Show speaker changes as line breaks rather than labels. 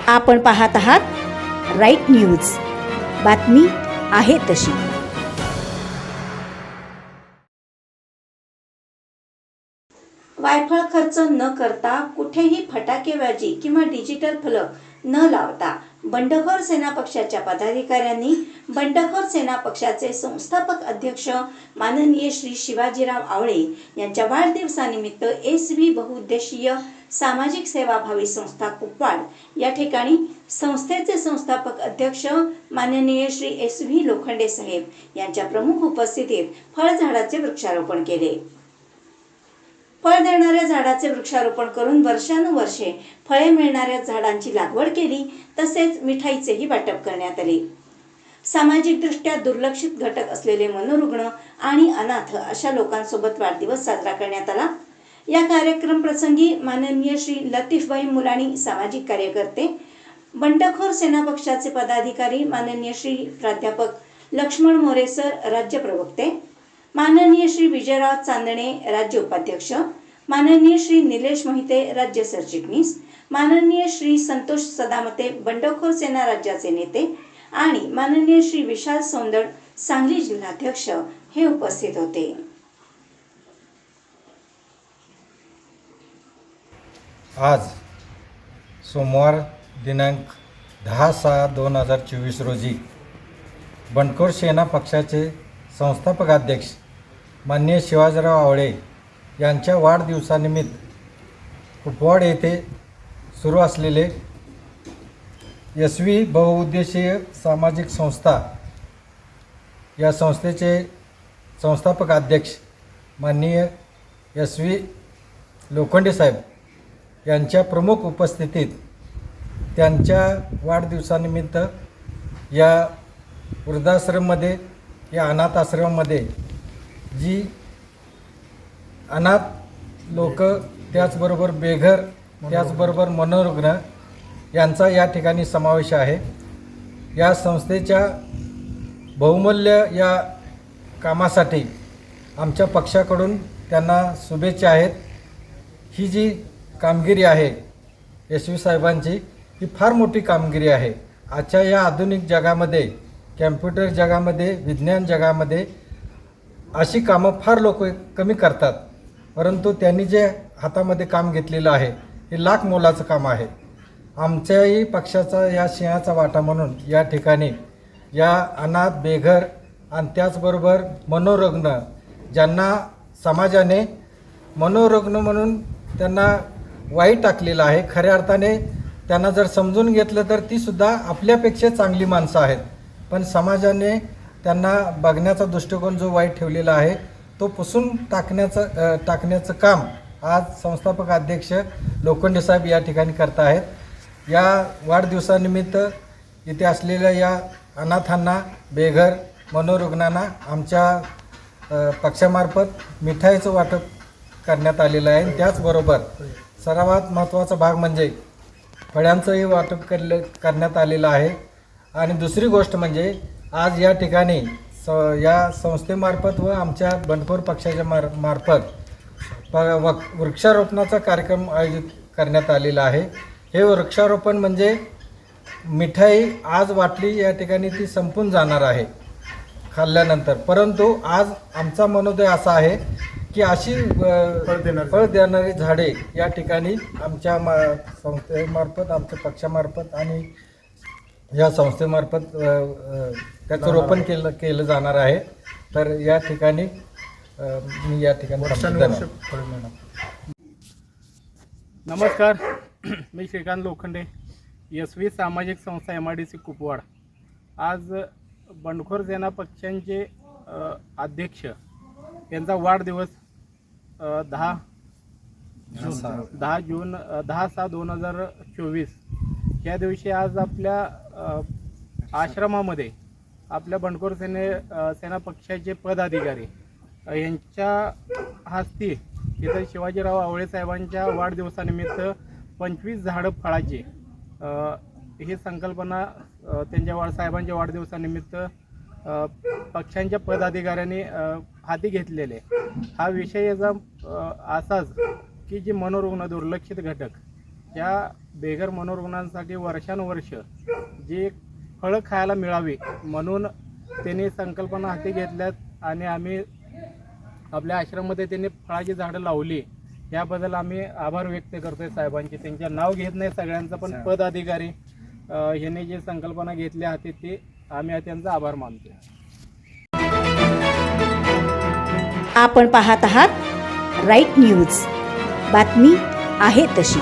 आपण पाहत आहात राईट न्यूज, बातमी आहे तशी। वायफळ खर्च न करता कुठेही फटाकेबाजी किंवा डिजिटल फलक न लावता बंडखोर सेना पक्षाच्या पदाधिकाऱ्यांनी बंडखोर सेना पक्षाचे संस्थापक अध्यक्ष माननीय श्री शिवाजीराव आवळे यांच्या वाढदिवसानिमित्त SV बहुउद्देशीय सामाजिक सेवाभावी संस्था कुपवाड या ठिकाणी संस्थेचे संस्थापक अध्यक्ष माननीय श्री SV लोखंडे साहेब यांच्या प्रमुख उपस्थितीत फळझाडाचे वृक्षारोपण केले। फळ देणाऱ्या झाडाचे वृक्षारोपण करून वर्षानुवर्षे फळे मिळणाऱ्या झाडांची लागवड केली, तसेच मिठाईचेही वाटप करण्यात आले। सामाजिकदृष्ट्या दुर्लक्षित घटक असलेले मनोरुग्ण आणि अनाथ अशा लोकांसोबत वाढदिवस साजरा करण्यात आला। या कार्यक्रम प्रसंगी माननीय श्री लतीफबाई मुलाणी सामाजिक कार्यकर्ते, बंडखोर सेना पक्षाचे पदाधिकारी माननीय श्री प्राध्यापक लक्ष्मण मोरे सर राज्य प्रवक्ते, माननीय श्री विजयराव चांदणे राज्य उपाध्यक्ष, माननीय श्री निलेश मोहिते राज्य सरचिटणीस, माननीय श्री संतोष सदामते बंडखोर सेना राज्याचे नेते आणि माननीय श्री विशाल सौंदड सांगली जिल्हाध्यक्ष हे उपस्थित होते।
आज सोमवार दिनांक 10/6/2024 रोजी बंडखोर सेना पक्षाचे संस्थापक अध्यक्ष माननीय शिवाजीराव आवळे यांच्या वाढदिवसानिमित्त कुपवाड येथे सुरू असलेले SV बहुउद्देशीय सामाजिक संस्था या संस्थेचे संस्थापक अध्यक्ष माननीय SV लोखंडे साहेब यांच्या प्रमुख उपस्थितीत त्यांच्या वाढदिवसानिमित्त या वृद्धाश्रममध्ये या अनाथ आश्रमामध्ये जी अनाथ लोक, त्याचबरोबर बेघर, त्याचबरोबर मनोरुग्ण यांचा या ठिकाणी समावेश आहे। या संस्थेच्या बहुमूल्य या कामासाठी आमच्या पक्षाकडून त्यांना शुभेच्छा आहेत। ही जी कामगिरी आहे SV साहेबांची, ही फार मोठी कामगिरी आहे। आजच्या या आधुनिक जगामध्ये, कॅम्प्युटर जगामध्ये, विज्ञान जगामध्ये अशी कामं फार लोक कमी करतात, परंतु त्यांनी जे हातामध्ये काम घेतलेलं आहे हे लाख मोलाचं काम आहे। आमच्याही पक्षाचा या सिंहाचा वाटा म्हणून या ठिकाणी या अनाथ, बेघर आणि त्याचबरोबर मनोरुग्ण ज्यांना समाजाने मनोरुग्ण म्हणून त्यांना वाईट टाकलेलं आहे, खऱ्या अर्थाने त्यांना जर समजून घेतलं तर तीसुद्धा आपल्यापेक्षा चांगली माणसं आहेत, पण समाजाने त्यांना बघण्याचा दृष्टिकोन जो वाईट ठेवलेला आहे तो पुसून टाकण्याचं काम आज संस्थापक अध्यक्ष लोखंडे साहेब या ठिकाणी करत आहेत। या वाढदिवसानिमित्त इथे असलेल्या या अनाथांना, बेघर, मनोरुग्णांना आमच्या पक्षामार्फत मिठाईचं वाटप करण्यात आलेलं आहे। त्याचबरोबर सर्वात महत्त्वाचा भाग म्हणजे फळ्यांचंही वाटप करण्यात आलेलं आहे। आणि दुसरी गोष्ट म्हणजे आज या ठिकाणी या संस्थेमार्फत व आमच्या बंडखोर पक्षाच्या मार्फत वृक्षारोपणाचा कार्यक्रम आयोजित करण्यात आलेला आहे। हे वृक्षारोपण म्हणजे मिठाई आज वाटली या ठिकाणी ती संपून जाणार आहे खाल्ल्यानंतर, परंतु आज आमचा मनोदय असा आहे की अशी फळ देणारी झाडे या ठिकाणी आमच्या संस्थेमार्फत, आमच्या पक्षामार्फत आणि या संस्थेमार्फत त्याचं रोपण केलं जाणार आहे। तर या ठिकाणी मी या ठिकाणी
नमस्कार, मी श्रीकांत लोखंडे, SV सामाजिक संस्था MIDC कुपवाड। आज बंडखोर सेना पक्षांचे अध्यक्ष यांचा वाढदिवस 10/6/2024 या दिवशी आज आपल्या आश्रमामध्ये आपल्या बंडखोर सेना पक्षाचे पदाधिकारी यांच्या हस्ते इथं शिवाजीराव आवळे साहेबांच्या वाढदिवसानिमित्त 25 झाडं फळाची ही संकल्पना त्यांच्या साहेबांच्या वाढदिवसानिमित्त पक्षांच्या पदाधिकाऱ्यांनी हाती घेतलेले। हा विषय याचा असाच की जे मनोरुग्ण, दुर्लक्षित घटक ह्या बेघर मनोरुग्णांसाठी वर्षानुवर्ष जी फळं खायला मिळावी म्हणून त्यांनी संकल्पना हाती घेतल्यात आणि आम्ही आपल्या आश्रममध्ये त्यांनी फळाची झाडं लावली. याबद्दल आम्ही आभार व्यक्त करतोय साहेबांचे. त्यांचं नाव घेत नाही सगळ्यांचं, पण पदाधिकारी ह्यांनी जी संकल्पना घेतली हाती ती आम्ही त्यांचा आभार मानतोय.
आपण पाहत आहात राईट न्यूज, बातमी आहे तशी.